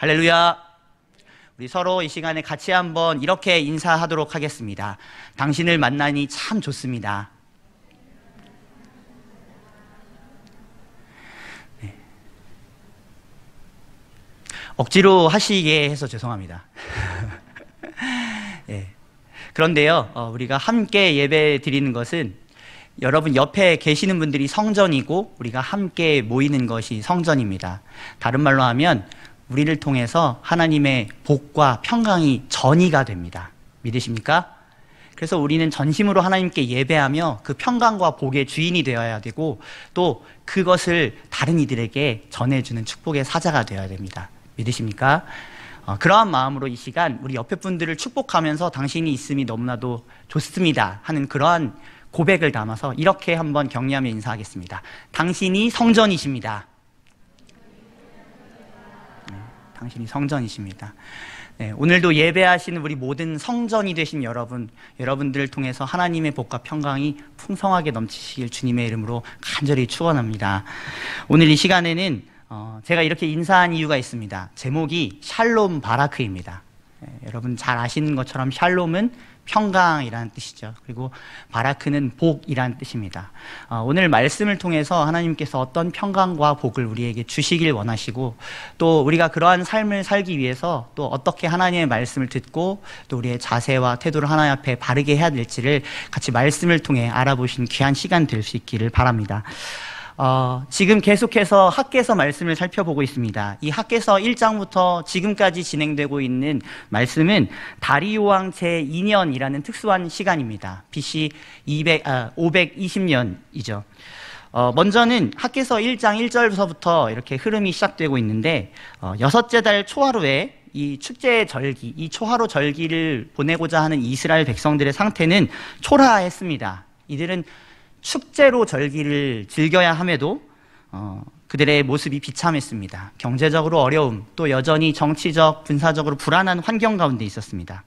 할렐루야. 우리 서로 이 시간에 같이 한번 이렇게 인사하도록 하겠습니다. 당신을 만나니 참 좋습니다. 네. 억지로 하시게 해서 죄송합니다. 네. 그런데요, 우리가 함께 예배 드리는 것은 여러분 옆에 계시는 분들이 성전이고 우리가 함께 모이는 것이 성전입니다. 다른 말로 하면 우리를 통해서 하나님의 복과 평강이 전이가 됩니다. 믿으십니까? 그래서 우리는 전심으로 하나님께 예배하며 그 평강과 복의 주인이 되어야 되고 또 그것을 다른 이들에게 전해주는 축복의 사자가 되어야 됩니다. 믿으십니까? 그러한 마음으로 이 시간 우리 옆에 분들을 축복하면서 당신이 있음이 너무나도 좋습니다 하는 그러한 고백을 담아서 이렇게 한번 격려하며 인사하겠습니다. 당신이 성전이십니다. 당신이 성전이십니다. 네, 오늘도 예배하시는 우리 모든 성전이 되신 여러분들을 통해서 하나님의 복과 평강이 풍성하게 넘치시길 주님의 이름으로 간절히 축원합니다. 오늘 이 시간에는 제가 이렇게 인사한 이유가 있습니다. 제목이 샬롬 바라크입니다. 네, 여러분 잘 아시는 것처럼 샬롬은 평강이라는 뜻이죠. 그리고 바라크는 복이라는 뜻입니다. 오늘 말씀을 통해서 하나님께서 어떤 평강과 복을 우리에게 주시길 원하시고 또 우리가 그러한 삶을 살기 위해서 또 어떻게 하나님의 말씀을 듣고 또 우리의 자세와 태도를 하나님 앞에 바르게 해야 될지를 같이 말씀을 통해 알아보시는 귀한 시간 될 수 있기를 바랍니다. 지금 계속해서 학개서 말씀을 살펴보고 있습니다. 이 학개서 1장부터 지금까지 진행되고 있는 말씀은 다리오 왕 제2년이라는 특수한 시간입니다. BC 520년이죠. 먼저는 학개서 1장 1절부터 이렇게 흐름이 시작되고 있는데 여섯째 달 초하루에 이 축제의 절기, 이 초하루 절기를 보내고자 하는 이스라엘 백성들의 상태는 초라했습니다. 이들은 축제로 절기를 즐겨야 함에도 그들의 모습이 비참했습니다. 경제적으로 어려움, 또 여전히 정치적, 군사적으로 불안한 환경 가운데 있었습니다.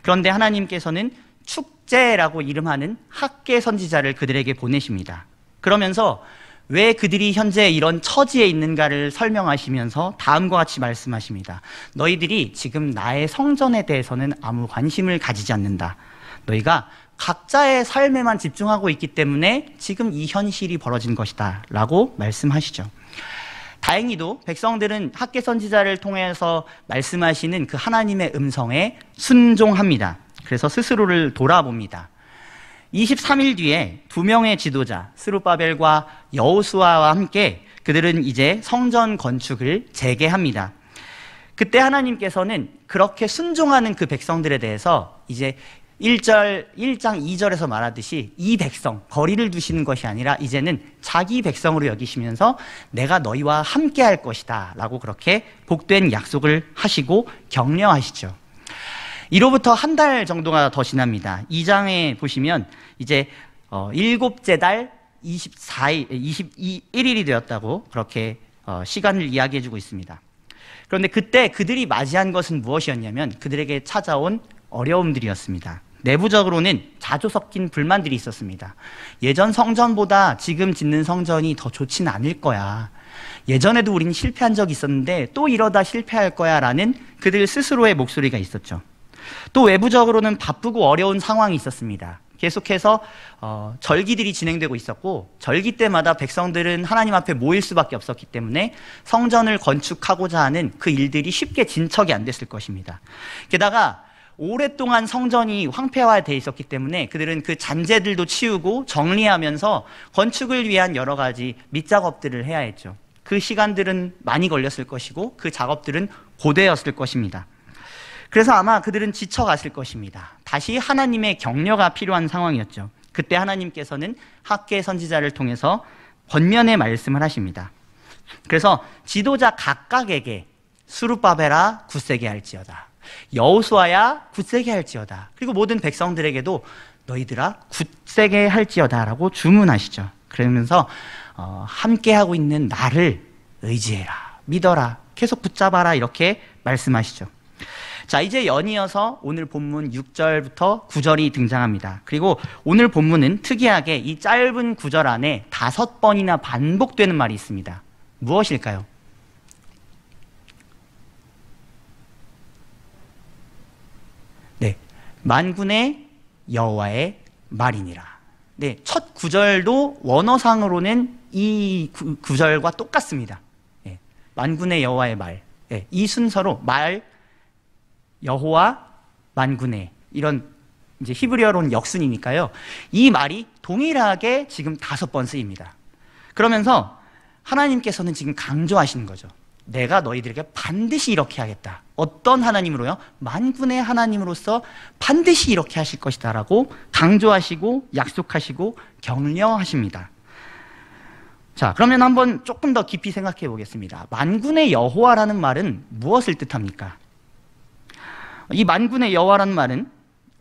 그런데 하나님께서는 축제라고 이름하는 학개 선지자를 그들에게 보내십니다. 그러면서 왜 그들이 현재 이런 처지에 있는가를 설명하시면서 다음과 같이 말씀하십니다. 너희들이 지금 나의 성전에 대해서는 아무 관심을 가지지 않는다. 너희가 각자의 삶에만 집중하고 있기 때문에 지금 이 현실이 벌어진 것이다 라고 말씀하시죠. 다행히도 백성들은 학개 선지자를 통해서 말씀하시는 그 하나님의 음성에 순종합니다. 그래서 스스로를 돌아봅니다. 23일 뒤에 두 명의 지도자 스룹바벨과 여호수아와 함께 그들은 이제 성전 건축을 재개합니다. 그때 하나님께서는 그렇게 순종하는 그 백성들에 대해서 이제 1장 2절에서 말하듯이 이 백성, 거리를 두시는 것이 아니라 이제는 자기 백성으로 여기시면서 내가 너희와 함께 할 것이다 라고 그렇게 복된 약속을 하시고 격려하시죠. 이로부터 한 달 정도가 더 지납니다. 2장에 보시면 이제 7째 달 21일이 되었다고 그렇게 시간을 이야기해주고 있습니다. 그런데 그때 그들이 맞이한 것은 무엇이었냐면 그들에게 찾아온 어려움들이었습니다. 내부적으로는 자주 섞인 불만들이 있었습니다. 예전 성전보다 지금 짓는 성전이 더 좋지는 않을 거야. 예전에도 우리는 실패한 적이 있었는데 또 이러다 실패할 거야 라는 그들 스스로의 목소리가 있었죠. 또 외부적으로는 바쁘고 어려운 상황이 있었습니다. 계속해서 절기들이 진행되고 있었고 절기 때마다 백성들은 하나님 앞에 모일 수밖에 없었기 때문에 성전을 건축하고자 하는 그 일들이 쉽게 진척이 안 됐을 것입니다. 게다가 오랫동안 성전이 황폐화되어 있었기 때문에 그들은 그 잔재들도 치우고 정리하면서 건축을 위한 여러 가지 밑작업들을 해야 했죠. 그 시간들은 많이 걸렸을 것이고 그 작업들은 고되었을 것입니다. 그래서 아마 그들은 지쳐갔을 것입니다. 다시 하나님의 격려가 필요한 상황이었죠. 그때 하나님께서는 학개 선지자를 통해서 권면의 말씀을 하십니다. 그래서 지도자 각각에게 스룹바벨아 굳세게 할지어다, 여호수아야 굳세게 할지어다, 그리고 모든 백성들에게도 너희들아 굳세게 할지어다 라고 주문하시죠. 그러면서 함께하고 있는 나를 의지해라, 믿어라, 계속 붙잡아라 이렇게 말씀하시죠. 자, 이제 연이어서 오늘 본문 6절부터 9절이 등장합니다. 그리고 오늘 본문은 특이하게 이 짧은 9절 안에 5번이나 반복되는 말이 있습니다. 무엇일까요? 만군의 여호와의 말이니라. 네, 첫 구절도 원어상으로는 이 구절과 똑같습니다. 네, 만군의 여호와의 말. 네, 이 순서로 말, 여호와, 만군의 이런 이제 히브리어로는 역순이니까요. 이 말이 동일하게 지금 5번 쓰입니다. 그러면서 하나님께서는 지금 강조하시는 거죠. 내가 너희들에게 반드시 이렇게 하겠다. 어떤 하나님으로요? 만군의 하나님으로서 반드시 이렇게 하실 것이다 라고 강조하시고 약속하시고 격려하십니다. 자, 그러면 한번 조금 더 깊이 생각해 보겠습니다. 만군의 여호와라는 말은 무엇을 뜻합니까? 이 만군의 여호와라는 말은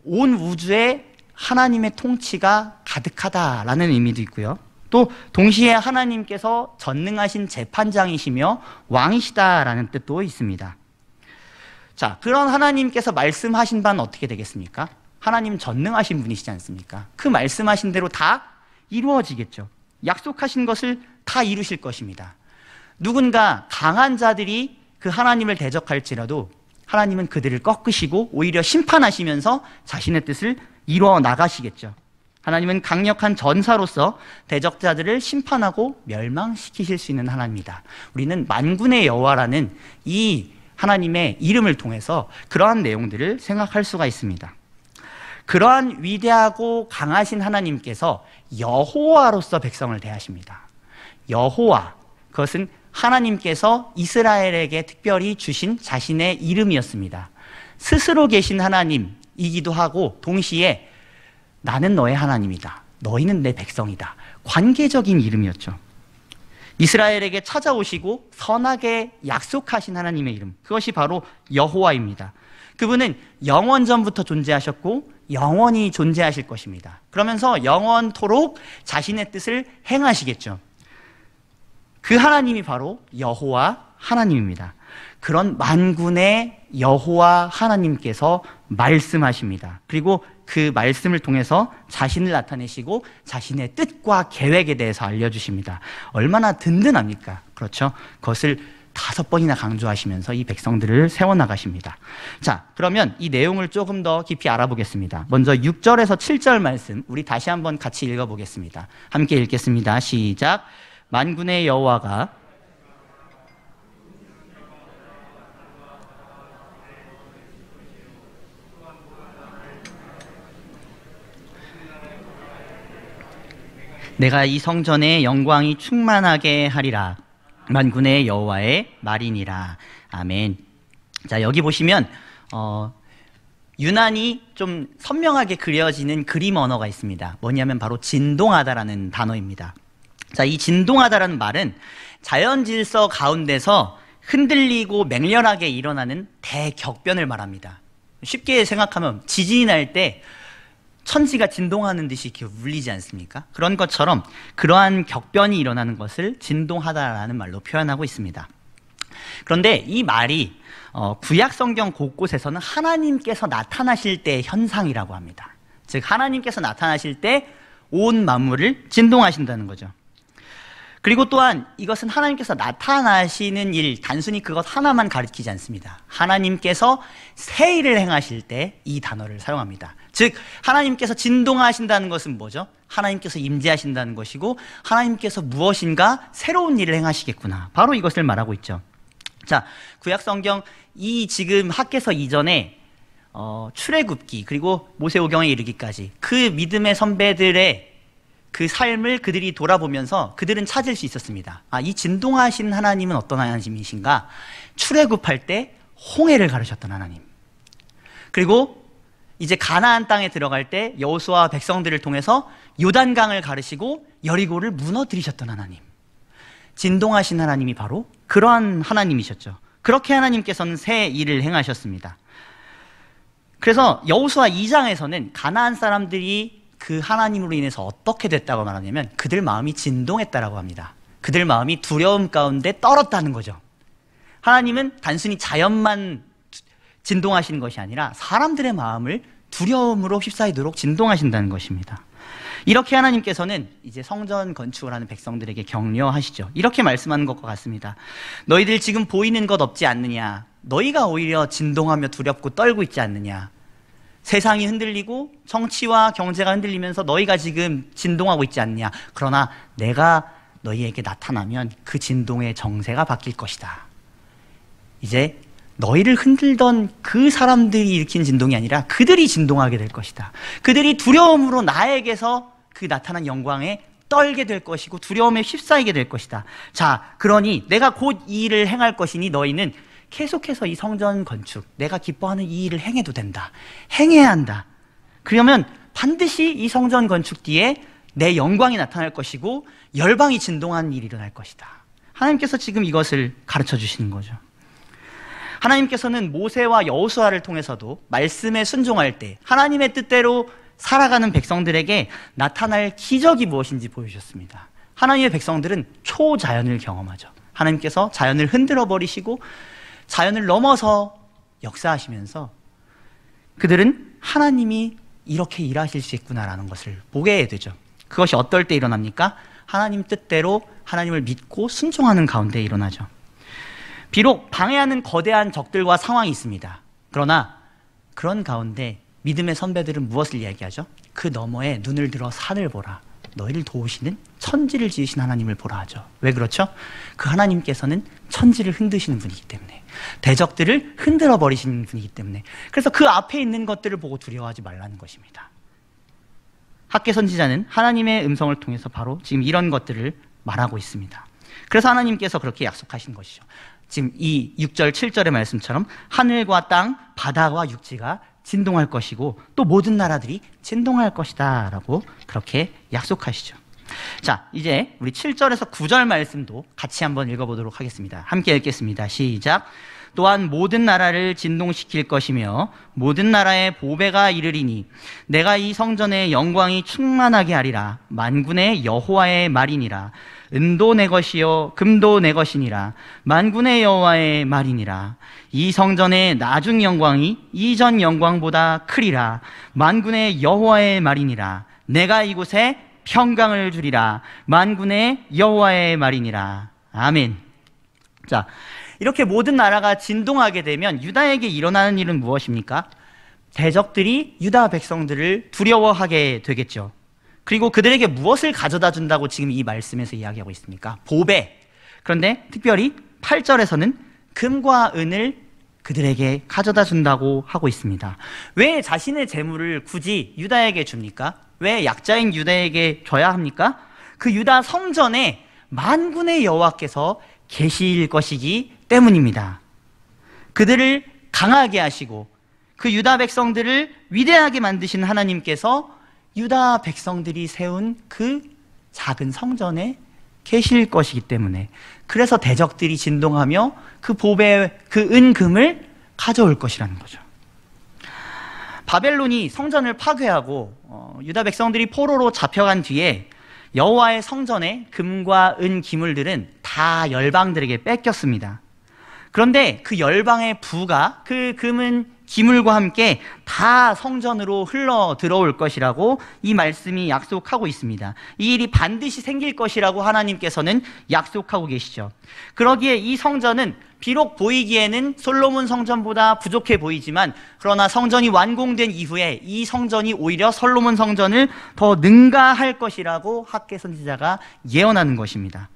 온 우주에 하나님의 통치가 가득하다라는 의미도 있고요. 또 동시에 하나님께서 전능하신 재판장이시며 왕이시다라는 뜻도 있습니다. 자, 그런 하나님께서 말씀하신 바는 어떻게 되겠습니까? 하나님 전능하신 분이시지 않습니까? 그 말씀하신 대로 다 이루어지겠죠. 약속하신 것을 다 이루실 것입니다. 누군가 강한 자들이 그 하나님을 대적할지라도 하나님은 그들을 꺾으시고 오히려 심판하시면서 자신의 뜻을 이루어 나가시겠죠. 하나님은 강력한 전사로서 대적자들을 심판하고 멸망시키실 수 있는 하나님이다. 우리는 만군의 여호와라는 이 하나님의 이름을 통해서 그러한 내용들을 생각할 수가 있습니다. 그러한 위대하고 강하신 하나님께서 여호와로서 백성을 대하십니다. 여호와, 그것은 하나님께서 이스라엘에게 특별히 주신 자신의 이름이었습니다. 스스로 계신 하나님이기도 하고 동시에 나는 너의 하나님이다. 너희는 내 백성이다. 관계적인 이름이었죠. 이스라엘에게 찾아오시고 선하게 약속하신 하나님의 이름, 그것이 바로 여호와입니다. 그분은 영원전부터 존재하셨고 영원히 존재하실 것입니다. 그러면서 영원토록 자신의 뜻을 행하시겠죠. 그 하나님이 바로 여호와 하나님입니다. 그런 만군의 여호와 하나님께서 말씀하십니다. 그리고 그 말씀을 통해서 자신을 나타내시고 자신의 뜻과 계획에 대해서 알려주십니다. 얼마나 든든합니까? 그렇죠? 그것을 5번이나 강조하시면서 이 백성들을 세워나가십니다. 자, 그러면 이 내용을 조금 더 깊이 알아보겠습니다. 먼저 6절에서 7절 말씀 우리 다시 한번 같이 읽어보겠습니다. 함께 읽겠습니다. 시작. 만군의 여호와가 내가 이 성전의 영광이 충만하게 하리라. 만군의 여호와의 말이니라. 아멘. 자, 여기 보시면 유난히 좀 선명하게 그려지는 그림 언어가 있습니다. 뭐냐면 바로 진동하다라는 단어입니다. 자, 이 진동하다라는 말은 자연 질서 가운데서 흔들리고 맹렬하게 일어나는 대격변을 말합니다. 쉽게 생각하면 지진이 날 때 천지가 진동하는 듯이 이렇게 울리지 않습니까? 그런 것처럼 그러한 격변이 일어나는 것을 진동하다라는 말로 표현하고 있습니다. 그런데 이 말이 구약 성경 곳곳에서는 하나님께서 나타나실 때의 현상이라고 합니다. 즉 하나님께서 나타나실 때 온 만물을 진동하신다는 거죠. 그리고 또한 이것은 하나님께서 나타나시는 일, 단순히 그것 하나만 가리키지 않습니다. 하나님께서 새 일을 행하실 때 이 단어를 사용합니다. 즉 하나님께서 진동하신다는 것은 뭐죠? 하나님께서 임재하신다는 것이고 하나님께서 무엇인가 새로운 일을 행하시겠구나. 바로 이것을 말하고 있죠. 자, 구약 성경 이 지금 학개서 이전에 출애굽기 그리고 모세오경에 이르기까지 그 믿음의 선배들의 그 삶을 그들이 돌아보면서 그들은 찾을 수 있었습니다. 아, 이 진동하신 하나님은 어떤 하나님이신가? 출애굽할 때 홍해를 가르셨던 하나님. 그리고 이제 가나안 땅에 들어갈 때 여호수아와 백성들을 통해서 요단강을 가르시고 여리고를 무너뜨리셨던 하나님. 진동하신 하나님이 바로 그러한 하나님이셨죠. 그렇게 하나님께서는 새 일을 행하셨습니다. 그래서 여호수아 2장에서는 가나안 사람들이 그 하나님으로 인해서 어떻게 됐다고 말하냐면 그들 마음이 진동했다라고 합니다. 그들 마음이 두려움 가운데 떨었다는 거죠. 하나님은 단순히 자연만 진동하시는 것이 아니라 사람들의 마음을 두려움으로 휩싸이도록 진동하신다는 것입니다. 이렇게 하나님께서는 이제 성전 건축을 하는 백성들에게 격려하시죠. 이렇게 말씀하는 것과 같습니다. 너희들 지금 보이는 것 없지 않느냐? 너희가 오히려 진동하며 두렵고 떨고 있지 않느냐? 세상이 흔들리고 정치와 경제가 흔들리면서 너희가 지금 진동하고 있지 않냐. 그러나 내가 너희에게 나타나면 그 진동의 정세가 바뀔 것이다. 이제 너희를 흔들던 그 사람들이 일으킨 진동이 아니라 그들이 진동하게 될 것이다. 그들이 두려움으로 나에게서 그 나타난 영광에 떨게 될 것이고 두려움에 휩싸이게 될 것이다. 자, 그러니 내가 곧 이 일을 행할 것이니 너희는 계속해서 이 성전 건축, 내가 기뻐하는 이 일을 행해도 된다. 행해야 한다. 그러면 반드시 이 성전 건축 뒤에 내 영광이 나타날 것이고 열방이 진동하는 일이 일어날 것이다. 하나님께서 지금 이것을 가르쳐 주시는 거죠. 하나님께서는 모세와 여호수아를 통해서도 말씀에 순종할 때 하나님의 뜻대로 살아가는 백성들에게 나타날 기적이 무엇인지 보여주셨습니다. 하나님의 백성들은 초자연을 경험하죠. 하나님께서 자연을 흔들어 버리시고 자연을 넘어서 역사하시면서 그들은 하나님이 이렇게 일하실 수 있구나라는 것을 보게 되죠. 그것이 어떨 때 일어납니까? 하나님 뜻대로 하나님을 믿고 순종하는 가운데 일어나죠. 비록 방해하는 거대한 적들과 상황이 있습니다. 그러나 그런 가운데 믿음의 선배들은 무엇을 이야기하죠? 그 너머에 눈을 들어 산을 보라. 너희를 도우시는 천지를 지으신 하나님을 보라 하죠. 왜 그렇죠? 그 하나님께서는 천지를 흔드시는 분이기 때문에, 대적들을 흔들어 버리시는 분이기 때문에, 그래서 그 앞에 있는 것들을 보고 두려워하지 말라는 것입니다. 학개 선지자는 하나님의 음성을 통해서 바로 지금 이런 것들을 말하고 있습니다. 그래서 하나님께서 그렇게 약속하신 것이죠. 지금 이 6절, 7절의 말씀처럼 하늘과 땅, 바다와 육지가 진동할 것이고 또 모든 나라들이 진동할 것이다 라고 그렇게 약속하시죠. 자, 이제 우리 7절에서 9절 말씀도 같이 한번 읽어보도록 하겠습니다. 함께 읽겠습니다. 시작. 또한 모든 나라를 진동시킬 것이며 모든 나라의 보배가 이르리니 내가 이 성전의 영광이 충만하게 하리라. 만군의 여호와의 말이니라. 은도 내 것이요 금도 내 것이니라. 만군의 여호와의 말이니라. 이 성전의 나중 영광이 이전 영광보다 크리라. 만군의 여호와의 말이니라. 내가 이곳에 평강을 주리라. 만군의 여호와의 말이니라. 아멘. 자, 이렇게 모든 나라가 진동하게 되면 유다에게 일어나는 일은 무엇입니까? 대적들이 유다 백성들을 두려워하게 되겠죠. 그리고 그들에게 무엇을 가져다 준다고 지금 이 말씀에서 이야기하고 있습니까? 보배. 그런데 특별히 8절에서는 금과 은을 그들에게 가져다 준다고 하고 있습니다. 왜 자신의 재물을 굳이 유다에게 줍니까? 왜 약자인 유다에게 줘야 합니까? 그 유다 성전에 만군의 여호와께서 계실 것이기 때문입니다. 그들을 강하게 하시고 그 유다 백성들을 위대하게 만드신 하나님께서 유다 백성들이 세운 그 작은 성전에 계실 것이기 때문에, 그래서 대적들이 진동하며 그 보배, 그 은금을 가져올 것이라는 거죠. 바벨론이 성전을 파괴하고 유다 백성들이 포로로 잡혀간 뒤에 여호와의 성전의 금과 은 기물들은 다 열방들에게 뺏겼습니다. 그런데 그 열방의 부가 그 금은 기물과 함께 다 성전으로 흘러 들어올 것이라고 이 말씀이 약속하고 있습니다. 이 일이 반드시 생길 것이라고 하나님께서는 약속하고 계시죠. 그러기에 이 성전은 비록 보이기에는 솔로몬 성전보다 부족해 보이지만, 그러나 성전이 완공된 이후에 이 성전이 오히려 솔로몬 성전을 더 능가할 것이라고 학개 선지자가 예언하는 것입니다.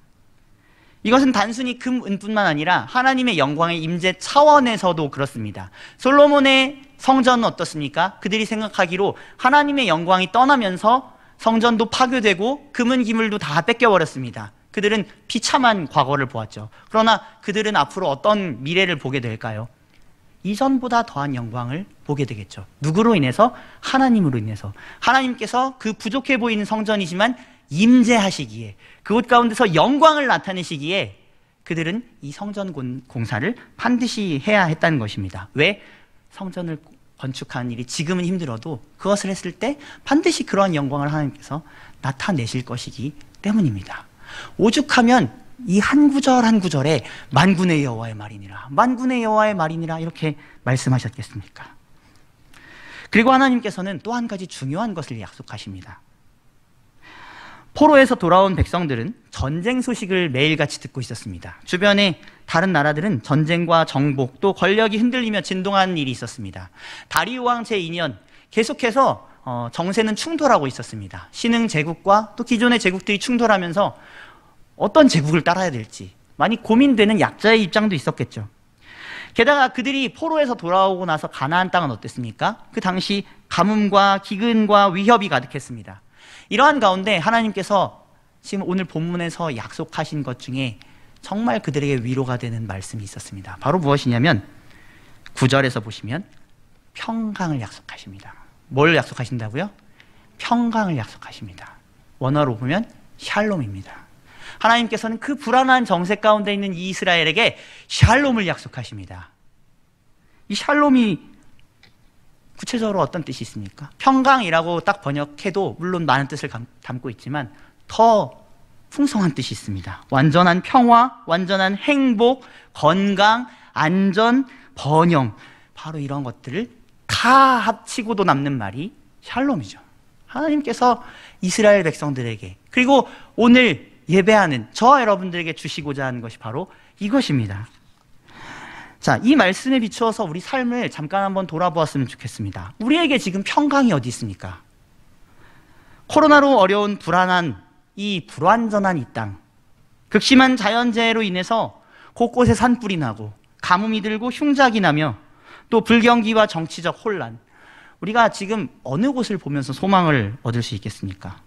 이것은 단순히 금, 은뿐만 아니라 하나님의 영광의 임재 차원에서도 그렇습니다. 솔로몬의 성전은 어떻습니까? 그들이 생각하기로 하나님의 영광이 떠나면서 성전도 파괴되고 금은 기물도 다 뺏겨버렸습니다. 그들은 비참한 과거를 보았죠. 그러나 그들은 앞으로 어떤 미래를 보게 될까요? 이전보다 더한 영광을 보게 되겠죠. 누구로 인해서? 하나님으로 인해서. 하나님께서 그 부족해 보이는 성전이지만 임재하시기에, 그곳 가운데서 영광을 나타내시기에 그들은 이 성전 공사를 반드시 해야 했다는 것입니다. 왜? 성전을 건축하는 일이 지금은 힘들어도 그것을 했을 때 반드시 그러한 영광을 하나님께서 나타내실 것이기 때문입니다. 오죽하면 이 한 구절 한 구절에 만군의 여호와의 말이니라, 만군의 여호와의 말이니라 이렇게 말씀하셨겠습니까? 그리고 하나님께서는 또 한 가지 중요한 것을 약속하십니다. 포로에서 돌아온 백성들은 전쟁 소식을 매일같이 듣고 있었습니다. 주변에 다른 나라들은 전쟁과 정복 또 권력이 흔들리며 진동하는 일이 있었습니다. 다리우 왕 제2년 계속해서 정세는 충돌하고 있었습니다. 신흥 제국과 또 기존의 제국들이 충돌하면서 어떤 제국을 따라야 될지 많이 고민되는 약자의 입장도 있었겠죠. 게다가 그들이 포로에서 돌아오고 나서 가나안 땅은 어땠습니까? 그 당시 가뭄과 기근과 위협이 가득했습니다. 이러한 가운데 하나님께서 지금 오늘 본문에서 약속하신 것 중에 정말 그들에게 위로가 되는 말씀이 있었습니다. 바로 무엇이냐면 9절에서 보시면 평강을 약속하십니다. 뭘 약속하신다고요? 평강을 약속하십니다. 원어로 보면 샬롬입니다. 하나님께서는 그 불안한 정세 가운데 있는 이 이스라엘에게 샬롬을 약속하십니다. 이 샬롬이 구체적으로 어떤 뜻이 있습니까? 평강이라고 딱 번역해도 물론 많은 뜻을 담고 있지만 더 풍성한 뜻이 있습니다. 완전한 평화, 완전한 행복, 건강, 안전, 번영, 바로 이런 것들을 다 합치고도 남는 말이 샬롬이죠. 하나님께서 이스라엘 백성들에게, 그리고 오늘 예배하는 저와 여러분들에게 주시고자 하는 것이 바로 이것입니다. 자, 이 말씀에 비추어서 우리 삶을 잠깐 한번 돌아보았으면 좋겠습니다. 우리에게 지금 평강이 어디 있습니까? 코로나로 어려운 불안한 이 불완전한 이 땅, 극심한 자연재해로 인해서 곳곳에 산불이 나고 가뭄이 들고 흉작이 나며 또 불경기와 정치적 혼란, 우리가 지금 어느 곳을 보면서 소망을 얻을 수 있겠습니까?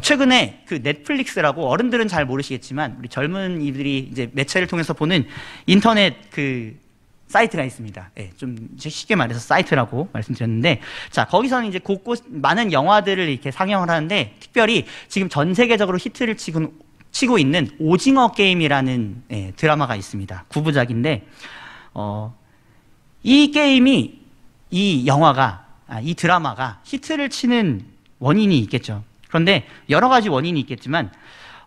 최근에 그 넷플릭스라고, 어른들은 잘 모르시겠지만 우리 젊은 이들이 이제 매체를 통해서 보는 인터넷 그 사이트가 있습니다. 네, 좀 쉽게 말해서 사이트라고 말씀드렸는데, 자, 거기서는 이제 곳곳 많은 영화들을 이렇게 상영을 하는데, 특별히 지금 전 세계적으로 히트를 치고 있는 오징어 게임이라는 드라마가 있습니다. 9부작인데, 이 게임이, 이 드라마가 히트를 치는 원인이 있겠죠. 그런데 여러 가지 원인이 있겠지만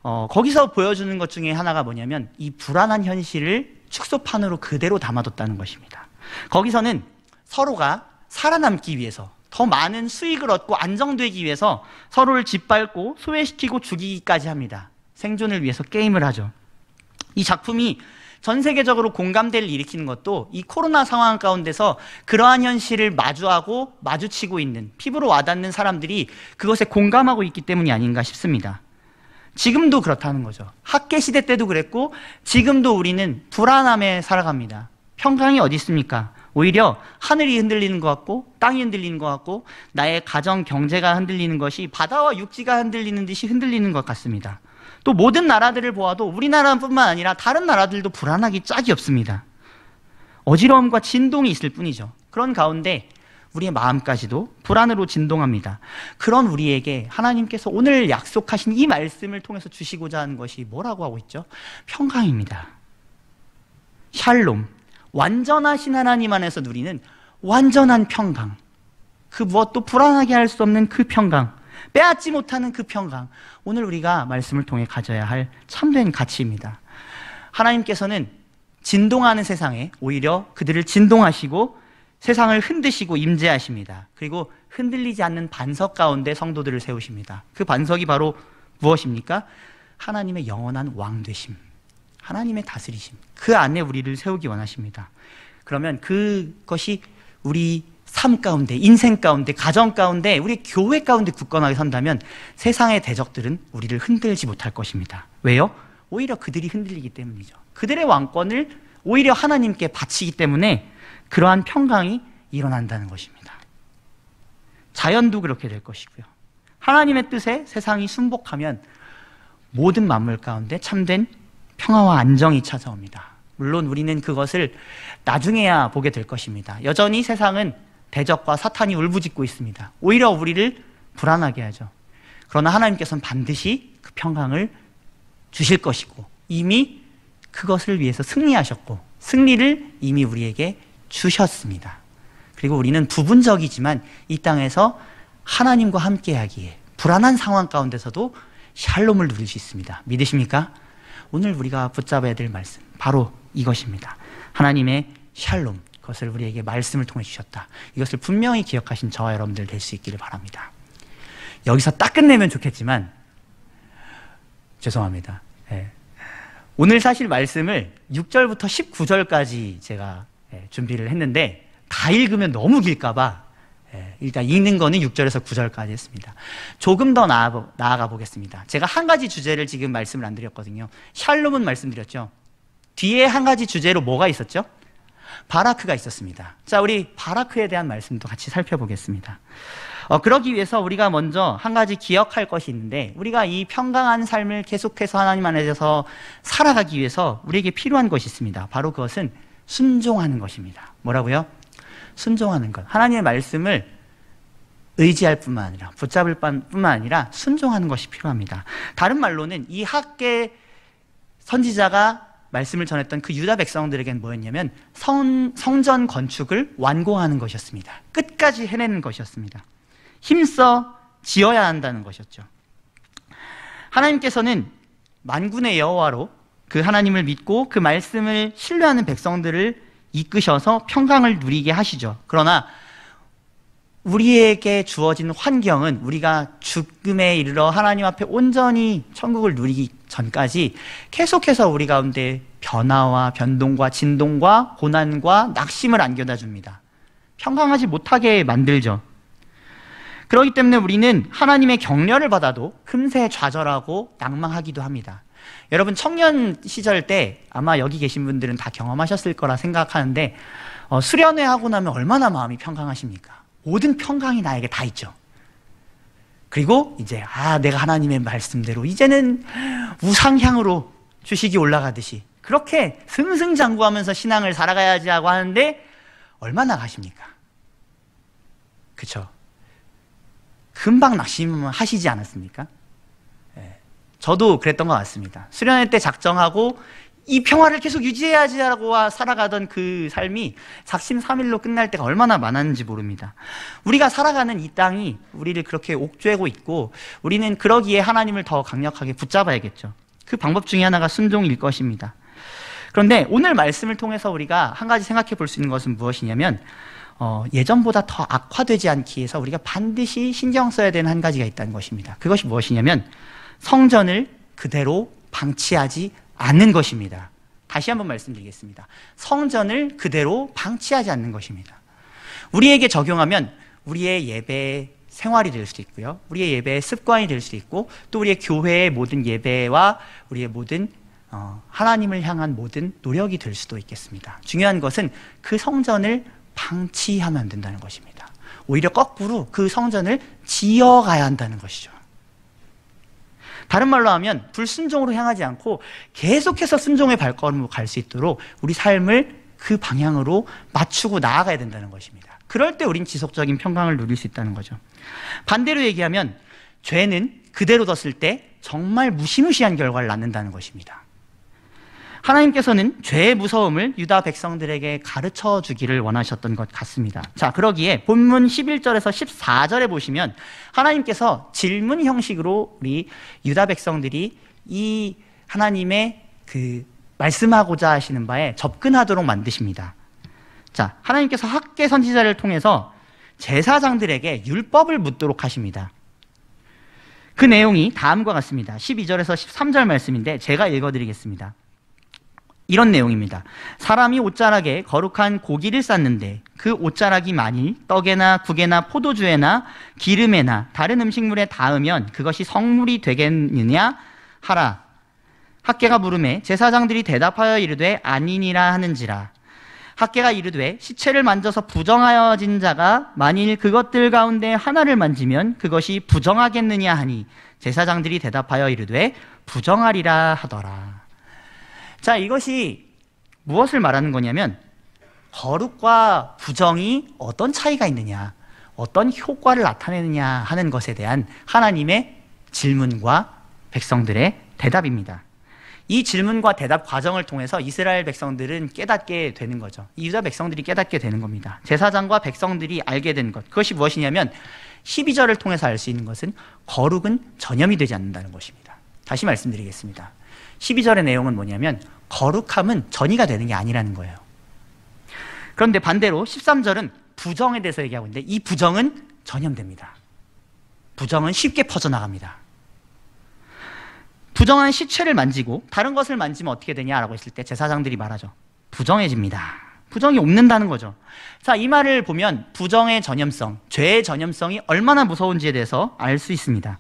거기서 보여주는 것 중에 하나가 뭐냐면 이 불안한 현실을 축소판으로 그대로 담아뒀다는 것입니다. 거기서는 서로가 살아남기 위해서, 더 많은 수익을 얻고 안정되기 위해서 서로를 짓밟고 소외시키고 죽이기까지 합니다. 생존을 위해서 게임을 하죠. 이 작품이 전 세계적으로 공감대를 일으키는 것도 이 코로나 상황 가운데서 그러한 현실을 마주치고 있는, 피부로 와닿는 사람들이 그것에 공감하고 있기 때문이 아닌가 싶습니다. 지금도 그렇다는 거죠. 학계 시대 때도 그랬고 지금도 우리는 불안함에 살아갑니다. 평강이 어디 있습니까? 오히려 하늘이 흔들리는 것 같고 땅이 흔들리는 것 같고 나의 가정 경제가 흔들리는 것이 바다와 육지가 흔들리는 듯이 흔들리는 것 같습니다. 또 모든 나라들을 보아도 우리나라뿐만 아니라 다른 나라들도 불안하기 짝이 없습니다. 어지러움과 진동이 있을 뿐이죠. 그런 가운데 우리의 마음까지도 불안으로 진동합니다. 그런 우리에게 하나님께서 오늘 약속하신 이 말씀을 통해서 주시고자 하는 것이 뭐라고 하고 있죠? 평강입니다. 샬롬, 완전하신 하나님 안에서 누리는 완전한 평강, 그 무엇도 불안하게 할 수 없는 그 평강, 빼앗지 못하는 그 평강, 오늘 우리가 말씀을 통해 가져야 할 참된 가치입니다. 하나님께서는 진동하는 세상에 오히려 그들을 진동하시고 세상을 흔드시고 임재하십니다. 그리고 흔들리지 않는 반석 가운데 성도들을 세우십니다. 그 반석이 바로 무엇입니까? 하나님의 영원한 왕되심, 하나님의 다스리심, 그 안에 우리를 세우기 원하십니다. 그러면 그것이 우리 삶 가운데, 인생 가운데, 가정 가운데, 우리 교회 가운데 굳건하게 선다면 세상의 대적들은 우리를 흔들지 못할 것입니다. 왜요? 오히려 그들이 흔들리기 때문이죠. 그들의 왕권을 오히려 하나님께 바치기 때문에 그러한 평강이 일어난다는 것입니다. 자연도 그렇게 될 것이고요. 하나님의 뜻에 세상이 순복하면 모든 만물 가운데 참된 평화와 안정이 찾아옵니다. 물론 우리는 그것을 나중에야 보게 될 것입니다. 여전히 세상은 대적과 사탄이 울부짖고 있습니다. 오히려 우리를 불안하게 하죠. 그러나 하나님께서는 반드시 그 평강을 주실 것이고 이미 그것을 위해서 승리하셨고 승리를 이미 우리에게 주셨습니다. 그리고 우리는 부분적이지만 이 땅에서 하나님과 함께하기에 불안한 상황 가운데서도 샬롬을 누릴 수 있습니다. 믿으십니까? 오늘 우리가 붙잡아야 될 말씀 바로 이것입니다. 하나님의 샬롬, 그것을 우리에게 말씀을 통해 주셨다. 이것을 분명히 기억하신 저와 여러분들 될 수 있기를 바랍니다. 여기서 딱 끝내면 좋겠지만 죄송합니다. 네. 오늘 사실 말씀을 6절부터 19절까지 제가 준비를 했는데 다 읽으면 너무 길까 봐 일단 읽는 거는 6절에서 9절까지 했습니다. 조금 더 나아가 보겠습니다. 제가 한 가지 주제를 지금 말씀을 안 드렸거든요. 샬롬은 말씀드렸죠. 뒤에 한 가지 주제로 뭐가 있었죠? 바라크가 있었습니다. 자, 우리 바라크에 대한 말씀도 같이 살펴보겠습니다. 그러기 위해서 우리가 먼저 한 가지 기억할 것이 있는데, 우리가 이 평강한 삶을 계속해서 하나님 안에서 살아가기 위해서 우리에게 필요한 것이 있습니다. 바로 그것은 순종하는 것입니다. 뭐라고요? 순종하는 것. 하나님의 말씀을 의지할 뿐만 아니라, 붙잡을 뿐만 아니라 순종하는 것이 필요합니다. 다른 말로는 이 학계 선지자가 말씀을 전했던 그 유다 백성들에게는 뭐였냐면 성전 건축을 완공하는 것이었습니다. 끝까지 해내는 것이었습니다. 힘써 지어야 한다는 것이었죠. 하나님께서는 만군의 여호와로 그 하나님을 믿고 그 말씀을 신뢰하는 백성들을 이끄셔서 평강을 누리게 하시죠. 그러나 우리에게 주어진 환경은 우리가 죽음에 이르러 하나님 앞에 온전히 천국을 누리기 전까지 계속해서 우리 가운데 변화와 변동과 진동과 고난과 낙심을 안겨다 줍니다. 평강하지 못하게 만들죠. 그렇기 때문에 우리는 하나님의 격려를 받아도 금세 좌절하고 낭망하기도 합니다. 여러분, 청년 시절 때 아마 여기 계신 분들은 다 경험하셨을 거라 생각하는데, 수련회 하고 나면 얼마나 마음이 평강하십니까? 모든 평강이 나에게 다 있죠. 그리고 이제 내가 하나님의 말씀대로 이제는 우상향으로 주식이 올라가듯이 그렇게 승승장구하면서 신앙을 살아가야지 하고 하는데 얼마나 가십니까? 그쵸? 금방 낙심하시지 않았습니까? 저도 그랬던 것 같습니다. 수련회 때 작정하고 이 평화를 계속 유지해야지 하고 살아가던 그 삶이 작심삼일로 끝날 때가 얼마나 많았는지 모릅니다. 우리가 살아가는 이 땅이 우리를 그렇게 옥죄고 있고, 우리는 그러기에 하나님을 더 강력하게 붙잡아야겠죠. 그 방법 중에 하나가 순종일 것입니다. 그런데 오늘 말씀을 통해서 우리가 한 가지 생각해 볼 수 있는 것은 무엇이냐면, 예전보다 더 악화되지 않기 위해서 우리가 반드시 신경 써야 되는 한 가지가 있다는 것입니다. 그것이 무엇이냐면 성전을 그대로 방치하지 않는 것입니다. 다시 한번 말씀드리겠습니다. 성전을 그대로 방치하지 않는 것입니다. 우리에게 적용하면 우리의 예배 생활이 될 수도 있고요, 우리의 예배의 습관이 될 수도 있고, 또 우리의 교회의 모든 예배와 우리의 모든 하나님을 향한 모든 노력이 될 수도 있겠습니다. 중요한 것은 그 성전을 방치하면 안 된다는 것입니다. 오히려 거꾸로 그 성전을 지어가야 한다는 것이죠. 다른 말로 하면 불순종으로 향하지 않고 계속해서 순종의 발걸음으로 갈 수 있도록 우리 삶을 그 방향으로 맞추고 나아가야 된다는 것입니다. 그럴 때 우린 지속적인 평강을 누릴 수 있다는 거죠. 반대로 얘기하면 죄는 그대로 뒀을 때 정말 무시무시한 결과를 낳는다는 것입니다. 하나님께서는 죄의 무서움을 유다 백성들에게 가르쳐 주기를 원하셨던 것 같습니다. 자, 그러기에 본문 11절에서 14절에 보시면 하나님께서 질문 형식으로 우리 유다 백성들이 이 하나님의 그 말씀하고자 하시는 바에 접근하도록 만드십니다. 자, 하나님께서 학계 선지자를 통해서 제사장들에게 율법을 묻도록 하십니다. 그 내용이 다음과 같습니다. 12절에서 13절 말씀인데 제가 읽어드리겠습니다. 이런 내용입니다. 사람이 옷자락에 거룩한 고기를 쌌는데 그 옷자락이 만일 떡에나 국에나 포도주에나 기름에나 다른 음식물에 닿으면 그것이 성물이 되겠느냐 하라. 학계가 물음에 제사장들이 대답하여 이르되 아니니라 하는지라. 학계가 이르되 시체를 만져서 부정하여진 자가 만일 그것들 가운데 하나를 만지면 그것이 부정하겠느냐 하니 제사장들이 대답하여 이르되 부정하리라 하더라. 자, 이것이 무엇을 말하는 거냐면 거룩과 부정이 어떤 차이가 있느냐, 어떤 효과를 나타내느냐 하는 것에 대한 하나님의 질문과 백성들의 대답입니다. 이 질문과 대답 과정을 통해서 이스라엘 백성들은 깨닫게 되는 거죠. 이 유다 백성들이 깨닫게 되는 겁니다. 제사장과 백성들이 알게 된 것, 그것이 무엇이냐면 12절을 통해서 알 수 있는 것은 거룩은 전염이 되지 않는다는 것입니다. 다시 말씀드리겠습니다. 12절의 내용은 뭐냐면 거룩함은 전이가 되는 게 아니라는 거예요. 그런데 반대로 13절은 부정에 대해서 얘기하고 있는데 이 부정은 전염됩니다. 부정은 쉽게 퍼져나갑니다. 부정한 시체를 만지고 다른 것을 만지면 어떻게 되냐라고 했을 때 제사장들이 말하죠. 부정해집니다. 부정이 옵는다는 거죠. 자, 이 말을 보면 부정의 전염성, 죄의 전염성이 얼마나 무서운지에 대해서 알 수 있습니다.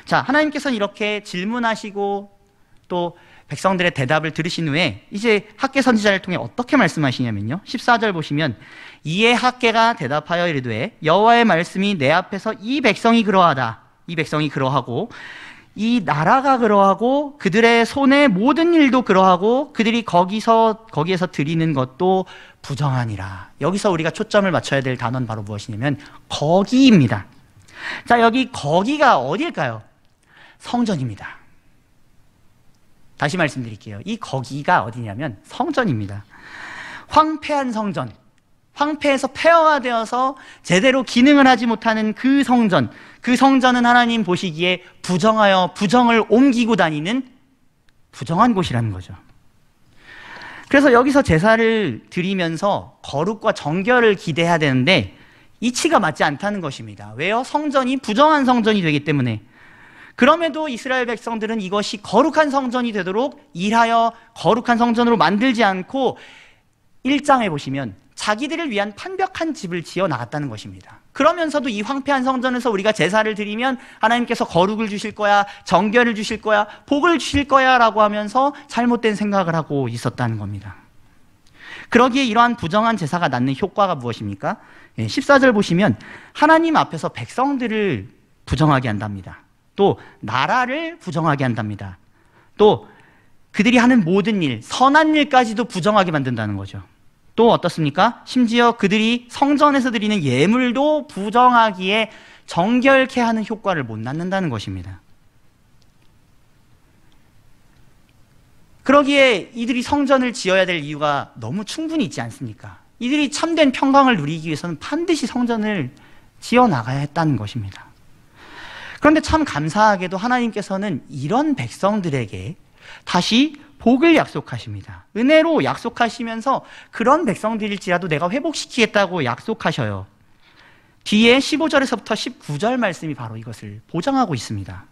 자, 하나님께서는 이렇게 질문하시고 또 백성들의 대답을 들으신 후에 이제 학개 선지자를 통해 어떻게 말씀하시냐면요. 14절 보시면 이에 학개가 대답하여 이르되 여호와의 말씀이 내 앞에서 이 백성이 그러하다. 이 백성이 그러하고 이 나라가 그러하고 그들의 손의 모든 일도 그러하고 그들이 거기에서 드리는 것도 부정하니라. 여기서 우리가 초점을 맞춰야 될 단어는 바로 무엇이냐면 거기입니다. 자, 여기 거기가 어딜까요? 성전입니다. 다시 말씀드릴게요. 이 거기가 어디냐면 성전입니다. 황폐한 성전, 황폐해서 폐허가 되어서 제대로 기능을 하지 못하는 그 성전, 그 성전은 하나님 보시기에 부정하여 부정을 옮기고 다니는 부정한 곳이라는 거죠. 그래서 여기서 제사를 드리면서 거룩과 정결을 기대해야 되는데 이치가 맞지 않다는 것입니다. 왜요? 성전이 부정한 성전이 되기 때문에. 그럼에도 이스라엘 백성들은 이것이 거룩한 성전이 되도록 일하여 거룩한 성전으로 만들지 않고 1장에 보시면 자기들을 위한 판벽한 집을 지어 나갔다는 것입니다. 그러면서도 이 황폐한 성전에서 우리가 제사를 드리면 하나님께서 거룩을 주실 거야, 정결을 주실 거야, 복을 주실 거야 라고 하면서 잘못된 생각을 하고 있었다는 겁니다. 그러기에 이러한 부정한 제사가 낳는 효과가 무엇입니까? 14절 보시면 하나님 앞에서 백성들을 부정하게 한답니다. 또 나라를 부정하게 한답니다. 또 그들이 하는 모든 일, 선한 일까지도 부정하게 만든다는 거죠. 또 어떻습니까? 심지어 그들이 성전에서 드리는 예물도 부정하기에 정결케 하는 효과를 못 낳는다는 것입니다. 그러기에 이들이 성전을 지어야 될 이유가 너무 충분히 있지 않습니까? 이들이 참된 평강을 누리기 위해서는 반드시 성전을 지어 나가야 했다는 것입니다. 그런데 참 감사하게도 하나님께서는 이런 백성들에게 다시 복을 약속하십니다. 은혜로 약속하시면서 그런 백성들일지라도 내가 회복시키겠다고 약속하셔요. 뒤에 15절에서부터 19절 말씀이 바로 이것을 보장하고 있습니다.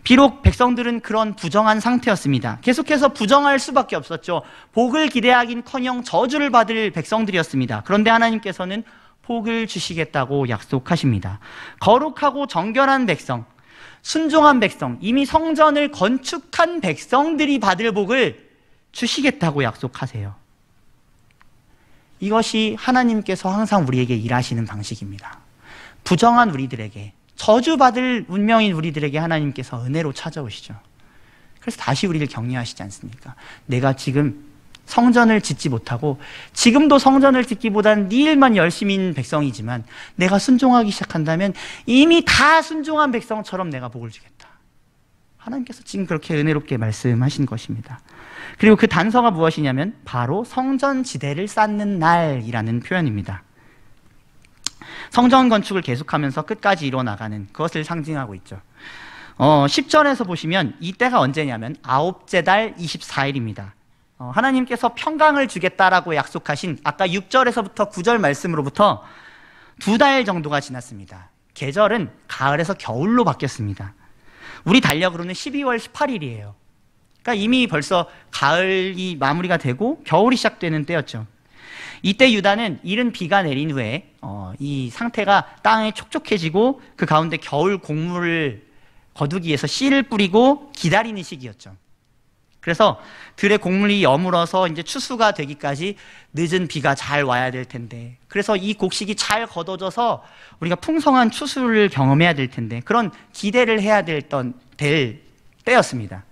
비록 백성들은 그런 부정한 상태였습니다. 계속해서 부정할 수밖에 없었죠. 복을 기대하긴커녕 저주를 받을 백성들이었습니다. 그런데 하나님께서는 복을 주시겠다고 약속하십니다. 거룩하고 정결한 백성, 순종한 백성, 이미 성전을 건축한 백성들이 받을 복을 주시겠다고 약속하세요. 이것이 하나님께서 항상 우리에게 일하시는 방식입니다. 부정한 우리들에게, 저주받을 운명인 우리들에게 하나님께서 은혜로 찾아오시죠. 그래서 다시 우리를 격려하시지 않습니까? 내가 지금 성전을 짓지 못하고 지금도 성전을 짓기보다는 네 일만 열심인 백성이지만 내가 순종하기 시작한다면 이미 다 순종한 백성처럼 내가 복을 주겠다. 하나님께서 지금 그렇게 은혜롭게 말씀하신 것입니다. 그리고 그 단서가 무엇이냐면 바로 성전 지대를 쌓는 날이라는 표현입니다. 성전 건축을 계속하면서 끝까지 이뤄나가는 그것을 상징하고 있죠. 10절에서 보시면 이때가 언제냐면 아홉째 달 24일입니다. 하나님께서 평강을 주겠다라고 약속하신 아까 6절에서부터 9절 말씀으로부터 2달 정도가 지났습니다. 계절은 가을에서 겨울로 바뀌었습니다. 우리 달력으로는 12월 18일이에요. 그러니까 이미 벌써 가을이 마무리가 되고 겨울이 시작되는 때였죠. 이때 유다는 이른 비가 내린 후에 이 상태가 땅에 촉촉해지고 그 가운데 겨울 곡물을 거두기 위해서 씨를 뿌리고 기다리는 시기였죠. 그래서 들의 곡물이 여물어서 이제 추수가 되기까지 늦은 비가 잘 와야 될 텐데, 그래서 이 곡식이 잘 걷어져서 우리가 풍성한 추수를 경험해야 될 텐데 그런 기대를 해야 될 때였습니다.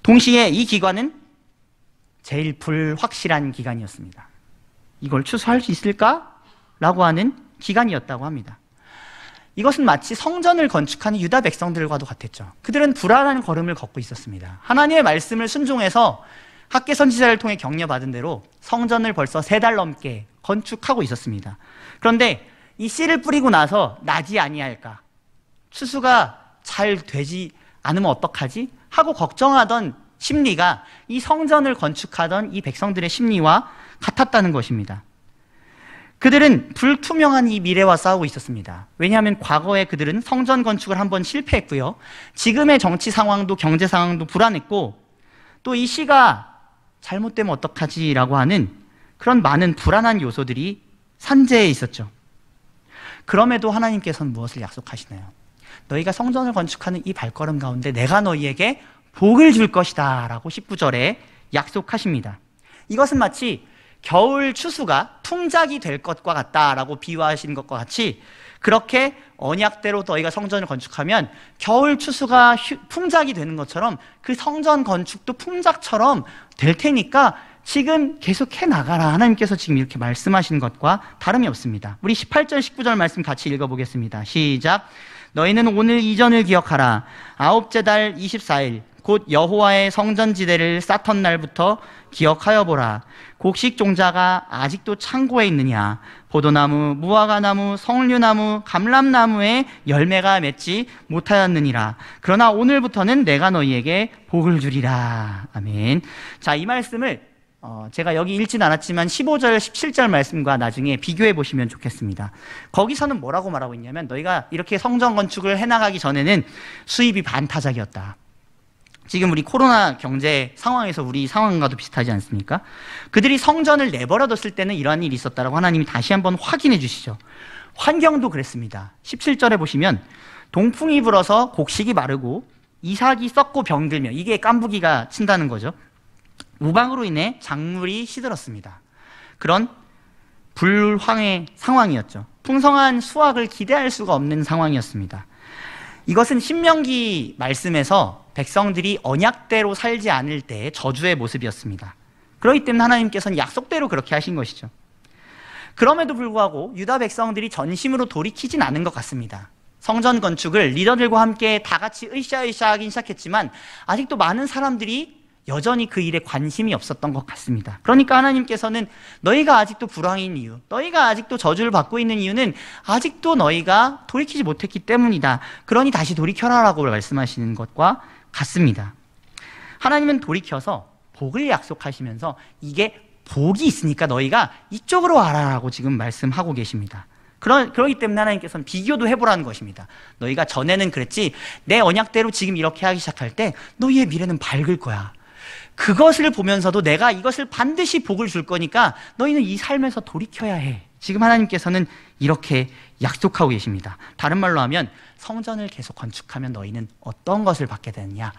동시에 이 기간은 제일 불확실한 기간이었습니다. 이걸 추수할 수 있을까? 라고 하는 기간이었다고 합니다. 이것은 마치 성전을 건축하는 유다 백성들과도 같았죠. 그들은 불안한 걸음을 걷고 있었습니다. 하나님의 말씀을 순종해서 학개 선지자를 통해 격려받은 대로 성전을 벌써 3달 넘게 건축하고 있었습니다. 그런데 이 씨를 뿌리고 나서 나지 아니할까? 추수가 잘 되지 않으면 어떡하지? 하고 걱정하던 심리가 이 성전을 건축하던 이 백성들의 심리와 같았다는 것입니다. 그들은 불투명한 이 미래와 싸우고 있었습니다. 왜냐하면 과거에 그들은 성전 건축을 한번 실패했고요. 지금의 정치 상황도 경제 상황도 불안했고 또 이 씨가 잘못되면 어떡하지라고 하는 그런 많은 불안한 요소들이 산재에 있었죠. 그럼에도 하나님께서는 무엇을 약속하시나요? 너희가 성전을 건축하는 이 발걸음 가운데 내가 너희에게 복을 줄 것이다 라고 19절에 약속하십니다. 이것은 마치 겨울 추수가 풍작이 될 것과 같다라고 비유하신 것과 같이, 그렇게 언약대로 너희가 성전을 건축하면 겨울 추수가 풍작이 되는 것처럼 그 성전 건축도 풍작처럼 될 테니까 지금 계속 해나가라. 하나님께서 지금 이렇게 말씀하시는 것과 다름이 없습니다. 우리 18절 19절 말씀 같이 읽어보겠습니다. 시작. 너희는 오늘 이전을 기억하라. 아홉째 달 24일 곧 여호와의 성전지대를 쌓던 날부터 기억하여 보라. 곡식 종자가 아직도 창고에 있느냐? 포도나무, 무화과나무, 석류나무, 감람나무에 열매가 맺지 못하였느니라. 그러나 오늘부터는 내가 너희에게 복을 주리라. 아멘. 자, 이 말씀을 제가 여기 읽진 않았지만 15절, 17절 말씀과 나중에 비교해 보시면 좋겠습니다. 거기서는 뭐라고 말하고 있냐면, 너희가 이렇게 성전 건축을 해나가기 전에는 수입이 반타작이었다. 지금 우리 코로나 경제 상황에서 우리 상황과도 비슷하지 않습니까? 그들이 성전을 내버려뒀을 때는 이러한 일이 있었다라고 하나님이 다시 한번 확인해 주시죠. 환경도 그랬습니다. 17절에 보시면 동풍이 불어서 곡식이 마르고 이삭이 썩고 병들며, 이게 깐부기가 친다는 거죠. 우방으로 인해 작물이 시들었습니다. 그런 불황의 상황이었죠. 풍성한 수확을 기대할 수가 없는 상황이었습니다. 이것은 신명기 말씀에서 백성들이 언약대로 살지 않을 때의 저주의 모습이었습니다. 그렇기 때문에 하나님께서는 약속대로 그렇게 하신 것이죠. 그럼에도 불구하고 유다 백성들이 전심으로 돌이키진 않은 것 같습니다. 성전 건축을 리더들과 함께 다 같이 으쌰으쌰 하긴 시작했지만 아직도 많은 사람들이 여전히 그 일에 관심이 없었던 것 같습니다. 그러니까 하나님께서는 너희가 아직도 불황인 이유, 너희가 아직도 저주를 받고 있는 이유는 아직도 너희가 돌이키지 못했기 때문이다. 그러니 다시 돌이켜라 라고 말씀하시는 것과 같습니다. 하나님은 돌이켜서 복을 약속하시면서 이게 복이 있으니까 너희가 이쪽으로 와라라고 지금 말씀하고 계십니다. 그렇기 때문에 하나님께서는 비교도 해보라는 것입니다. 너희가 전에는 그랬지, 내 언약대로 지금 이렇게 하기 시작할 때 너희의 미래는 밝을 거야. 그것을 보면서도 내가 이것을 반드시 복을 줄 거니까 너희는 이 삶에서 돌이켜야 해. 지금 하나님께서는 이렇게 약속하고 계십니다. 다른 말로 하면 성전을 계속 건축하면 너희는 어떤 것을 받게 되느냐?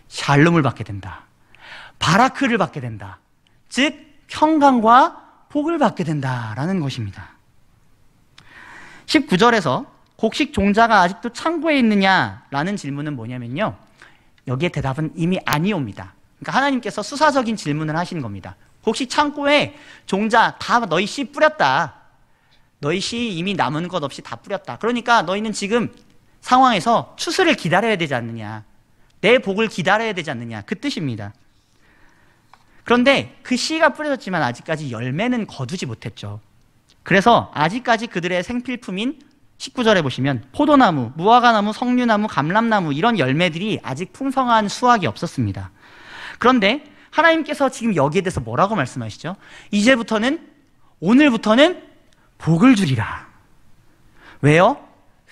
샬롬을 받게 된다. 바라크를 받게 된다. 즉 평강과 복을 받게 된다라는 것입니다. 19절에서 곡식 종자가 아직도 창고에 있느냐라는 질문은 뭐냐면요, 여기에 대답은 이미 아니옵니다. 그러니까 하나님께서 수사적인 질문을 하시는 겁니다. 곡식 창고에 종자 다 너희 씨 뿌렸다. 너희 씨 이미 남은 것 없이 다 뿌렸다. 그러니까 너희는 지금 상황에서 추수를 기다려야 되지 않느냐, 내 복을 기다려야 되지 않느냐, 그 뜻입니다. 그런데 그 씨가 뿌려졌지만 아직까지 열매는 거두지 못했죠. 그래서 아직까지 그들의 생필품인 19절에 보시면 포도나무, 무화과나무, 석류나무, 감람나무 이런 열매들이 아직 풍성한 수확이 없었습니다. 그런데 하나님께서 지금 여기에 대해서 뭐라고 말씀하시죠? 이제부터는, 오늘부터는 복을 주리라. 왜요?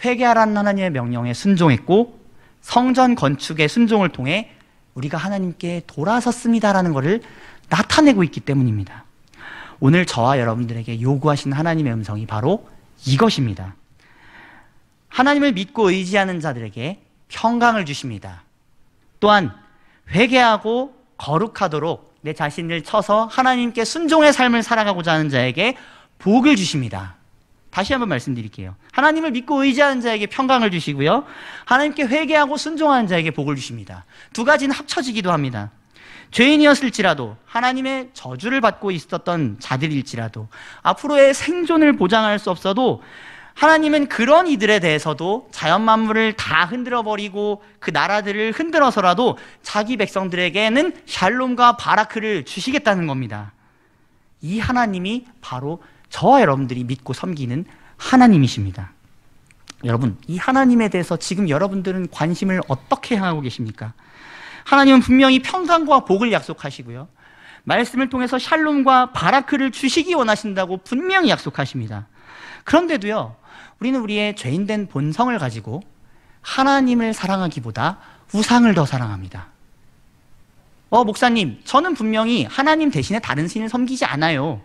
회개하라는 하나님의 명령에 순종했고 성전 건축의 순종을 통해 우리가 하나님께 돌아섰습니다라는 것을 나타내고 있기 때문입니다. 오늘 저와 여러분들에게 요구하신 하나님의 음성이 바로 이것입니다. 하나님을 믿고 의지하는 자들에게 평강을 주십니다. 또한 회개하고 거룩하도록 내 자신을 쳐서 하나님께 순종의 삶을 살아가고자 하는 자에게 복을 주십니다. 다시 한번 말씀드릴게요. 하나님을 믿고 의지하는 자에게 평강을 주시고요, 하나님께 회개하고 순종하는 자에게 복을 주십니다. 두 가지는 합쳐지기도 합니다. 죄인이었을지라도, 하나님의 저주를 받고 있었던 자들일지라도, 앞으로의 생존을 보장할 수 없어도 하나님은 그런 이들에 대해서도 자연 만물을 다 흔들어버리고 그 나라들을 흔들어서라도 자기 백성들에게는 샬롬과 바라크를 주시겠다는 겁니다. 이 하나님이 바로 저와 여러분들이 믿고 섬기는 하나님이십니다. 여러분, 이 하나님에 대해서 지금 여러분들은 관심을 어떻게 향하고 계십니까? 하나님은 분명히 평강과 복을 약속하시고요, 말씀을 통해서 샬롬과 바라크를 주시기 원하신다고 분명히 약속하십니다. 그런데도요, 우리는 우리의 죄인된 본성을 가지고 하나님을 사랑하기보다 우상을 더 사랑합니다. 목사님, 저는 분명히 하나님 대신에 다른 신을 섬기지 않아요.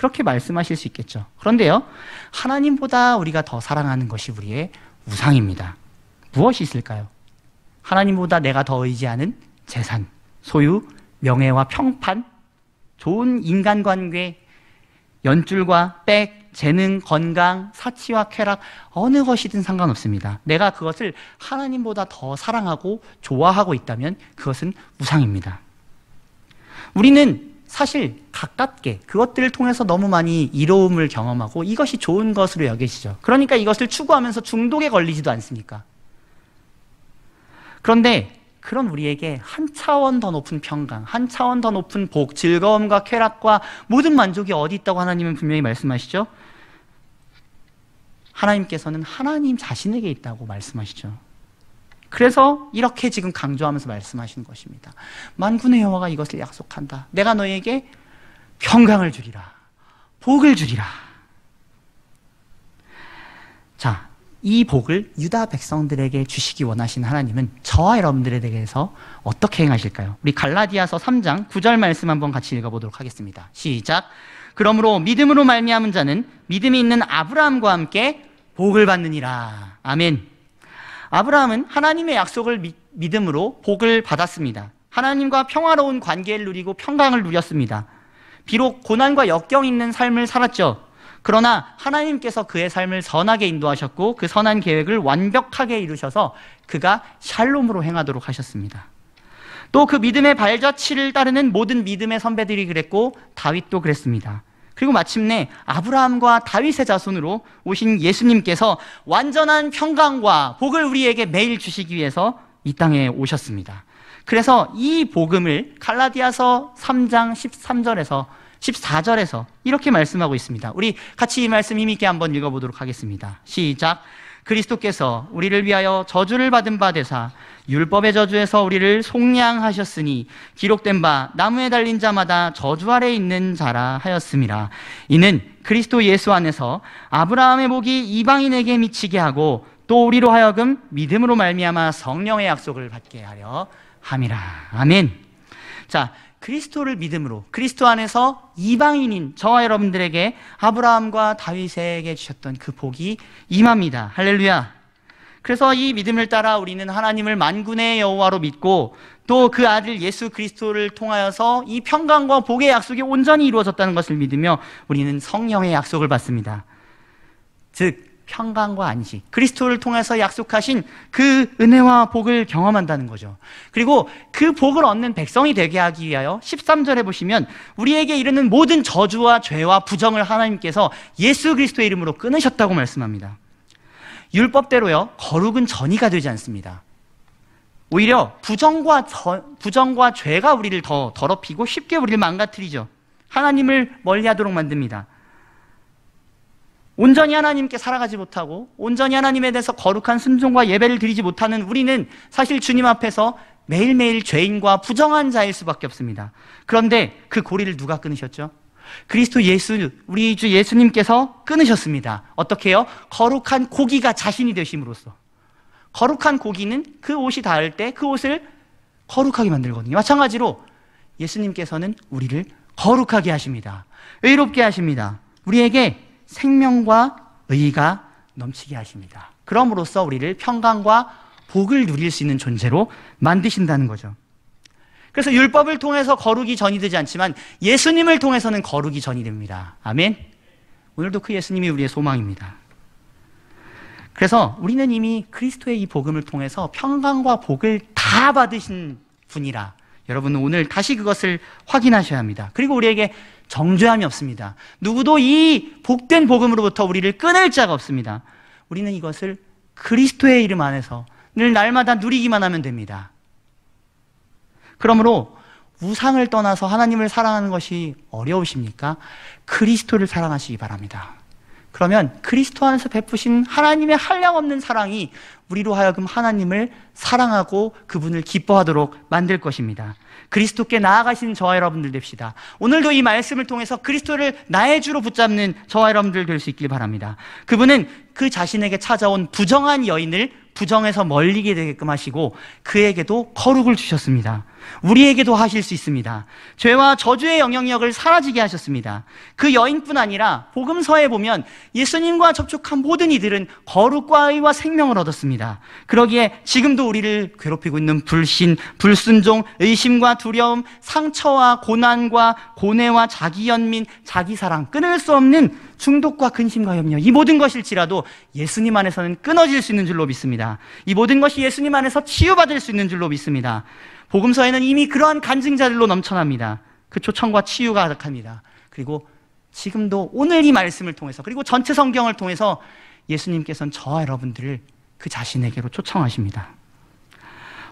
그렇게 말씀하실 수 있겠죠. 그런데요, 하나님보다 우리가 더 사랑하는 것이 우리의 우상입니다. 무엇이 있을까요? 하나님보다 내가 더 의지하는 재산, 소유, 명예와 평판, 좋은 인간관계, 연줄과 백, 재능, 건강, 사치와 쾌락, 어느 것이든 상관없습니다. 내가 그것을 하나님보다 더 사랑하고 좋아하고 있다면 그것은 우상입니다. 우리는 사실 가깝게 그것들을 통해서 너무 많이 이로움을 경험하고 이것이 좋은 것으로 여기시죠. 그러니까 이것을 추구하면서 중독에 걸리지도 않습니까? 그런데 그런 우리에게 한 차원 더 높은 평강, 한 차원 더 높은 복, 즐거움과 쾌락과 모든 만족이 어디 있다고 하나님은 분명히 말씀하시죠? 하나님께서는 하나님 자신에게 있다고 말씀하시죠. 그래서 이렇게 지금 강조하면서 말씀하시는 것입니다. 만군의 여호와가 이것을 약속한다. 내가 너에게 평강을 주리라. 복을 주리라. 자, 이 복을 유다 백성들에게 주시기 원하신 하나님은 저와 여러분들에 대해서 어떻게 행하실까요? 우리 갈라디아서 3장 9절 말씀 한번 같이 읽어보도록 하겠습니다. 시작. 그러므로 믿음으로 말미암은 자는 믿음이 있는 아브라함과 함께 복을 받느니라. 아멘. 아브라함은 하나님의 약속을 믿음으로 복을 받았습니다. 하나님과 평화로운 관계를 누리고 평강을 누렸습니다. 비록 고난과 역경이 있는 삶을 살았죠. 그러나 하나님께서 그의 삶을 선하게 인도하셨고 그 선한 계획을 완벽하게 이루셔서 그가 샬롬으로 행하도록 하셨습니다. 또 그 믿음의 발자취를 따르는 모든 믿음의 선배들이 그랬고 다윗도 그랬습니다. 그리고 마침내 아브라함과 다윗의 자손으로 오신 예수님께서 완전한 평강과 복을 우리에게 매일 주시기 위해서 이 땅에 오셨습니다. 그래서 이 복음을 갈라디아서 3장 13절에서 14절에서 이렇게 말씀하고 있습니다. 우리 같이 이 말씀 힘있게 한번 읽어보도록 하겠습니다. 시작. 그리스도께서 우리를 위하여 저주를 받은 바 되사 율법의 저주에서 우리를 속량하셨으니 기록된 바 나무에 달린 자마다 저주 아래 있는 자라 하였음이라. 이는 그리스도 예수 안에서 아브라함의 복이 이방인에게 미치게 하고 또 우리로 하여금 믿음으로 말미암아 성령의 약속을 받게 하려 함이라. 아멘. 자, 그리스도를 믿음으로 그리스도 안에서 이방인인 저와 여러분들에게 아브라함과 다윗에게 주셨던 그 복이 임합니다. 할렐루야. 그래서 이 믿음을 따라 우리는 하나님을 만군의 여호와로 믿고 또 그 아들 예수 그리스도를 통하여서 이 평강과 복의 약속이 온전히 이루어졌다는 것을 믿으며 우리는 성령의 약속을 받습니다. 즉 평강과 안식, 그리스도를 통해서 약속하신 그 은혜와 복을 경험한다는 거죠. 그리고 그 복을 얻는 백성이 되게 하기 위하여 13절에 보시면 우리에게 이르는 모든 저주와 죄와 부정을 하나님께서 예수 그리스도의 이름으로 끊으셨다고 말씀합니다. 율법대로요, 거룩은 전이가 되지 않습니다. 오히려 부정과 죄가 우리를 더 더럽히고 쉽게 우리를 망가뜨리죠. 하나님을 멀리하도록 만듭니다. 온전히 하나님께 살아가지 못하고 온전히 하나님에 대해서 거룩한 순종과 예배를 드리지 못하는 우리는 사실 주님 앞에서 매일매일 죄인과 부정한 자일 수밖에 없습니다. 그런데 그 고리를 누가 끊으셨죠? 그리스도 예수, 우리 주 예수님께서 끊으셨습니다. 어떻게 해요? 거룩한 고기가 자신이 되심으로써. 거룩한 고기는 그 옷이 닿을 때 그 옷을 거룩하게 만들거든요. 마찬가지로 예수님께서는 우리를 거룩하게 하십니다. 의롭게 하십니다. 우리에게 생명과 의가 넘치게 하십니다. 그럼으로써 우리를 평강과 복을 누릴 수 있는 존재로 만드신다는 거죠. 그래서 율법을 통해서 거룩이 전이 되지 않지만 예수님을 통해서는 거룩이 전이 됩니다. 아멘. 오늘도 그 예수님이 우리의 소망입니다. 그래서 우리는 이미 그리스도의 이 복음을 통해서 평강과 복을 다 받으신 분이라 여러분은 오늘 다시 그것을 확인하셔야 합니다. 그리고 우리에게 정죄함이 없습니다. 누구도 이 복된 복음으로부터 우리를 끊을 자가 없습니다. 우리는 이것을 그리스도의 이름 안에서 늘 날마다 누리기만 하면 됩니다. 그러므로 우상을 떠나서 하나님을 사랑하는 것이 어려우십니까? 그리스도를 사랑하시기 바랍니다. 그러면 그리스도 안에서 베푸신 하나님의 한량없는 사랑이 우리로 하여금 하나님을 사랑하고 그분을 기뻐하도록 만들 것입니다. 그리스도께 나아가시는 저와 여러분들 됩시다. 오늘도 이 말씀을 통해서 그리스도를 나의 주로 붙잡는 저와 여러분들 될 수 있길 바랍니다. 그분은 그 자신에게 찾아온 부정한 여인을 부정에서 멀리게 되게끔 하시고 그에게도 거룩을 주셨습니다. 우리에게도 하실 수 있습니다. 죄와 저주의 영향력을 사라지게 하셨습니다. 그 여인뿐 아니라 복음서에 보면 예수님과 접촉한 모든 이들은 거룩과 의와 생명을 얻었습니다. 그러기에 지금도 우리를 괴롭히고 있는 불신, 불순종, 의심과 두려움, 상처와 고난과 고뇌와 자기연민, 자기사랑, 끊을 수 없는 중독과 근심과 염려, 이 모든 것일지라도 예수님 안에서는 끊어질 수 있는 줄로 믿습니다. 이 모든 것이 예수님 안에서 치유받을 수 있는 줄로 믿습니다. 복음서에는 이미 그러한 간증자들로 넘쳐납니다. 그 초청과 치유가 가득합니다. 그리고 지금도 오늘 이 말씀을 통해서, 그리고 전체 성경을 통해서 예수님께서는 저와 여러분들을 그 자신에게로 초청하십니다.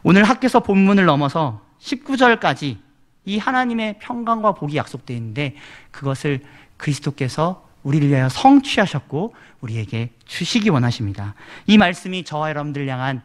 오늘 학개서 본문을 넘어서 19절까지 이 하나님의 평강과 복이 약속되어 있는데 그것을 그리스도께서 우리를 위하여 성취하셨고 우리에게 주시기 원하십니다. 이 말씀이 저와 여러분들 향한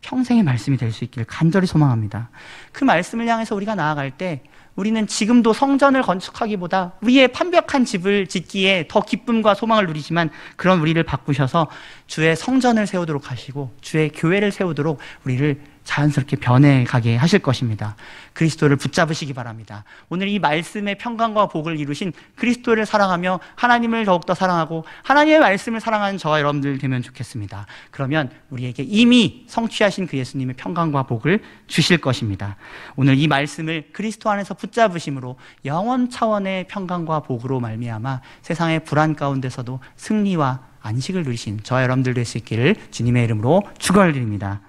평생의 말씀이 될 수 있기를 간절히 소망합니다. 그 말씀을 향해서 우리가 나아갈 때 우리는 지금도 성전을 건축하기보다 우리의 완벽한 집을 짓기에 더 기쁨과 소망을 누리지만 그런 우리를 바꾸셔서 주의 성전을 세우도록 하시고 주의 교회를 세우도록 우리를 자연스럽게 변해가게 하실 것입니다. 그리스도를 붙잡으시기 바랍니다. 오늘 이 말씀의 평강과 복을 이루신 그리스도를 사랑하며 하나님을 더욱더 사랑하고 하나님의 말씀을 사랑하는 저와 여러분들 되면 좋겠습니다. 그러면 우리에게 이미 성취하신 그 예수님의 평강과 복을 주실 것입니다. 오늘 이 말씀을 그리스도 안에서 붙잡으심으로 영원 차원의 평강과 복으로 말미암아 세상의 불안 가운데서도 승리와 안식을 누리신 저와 여러분들 될 수 있기를 주님의 이름으로 축원을 드립니다.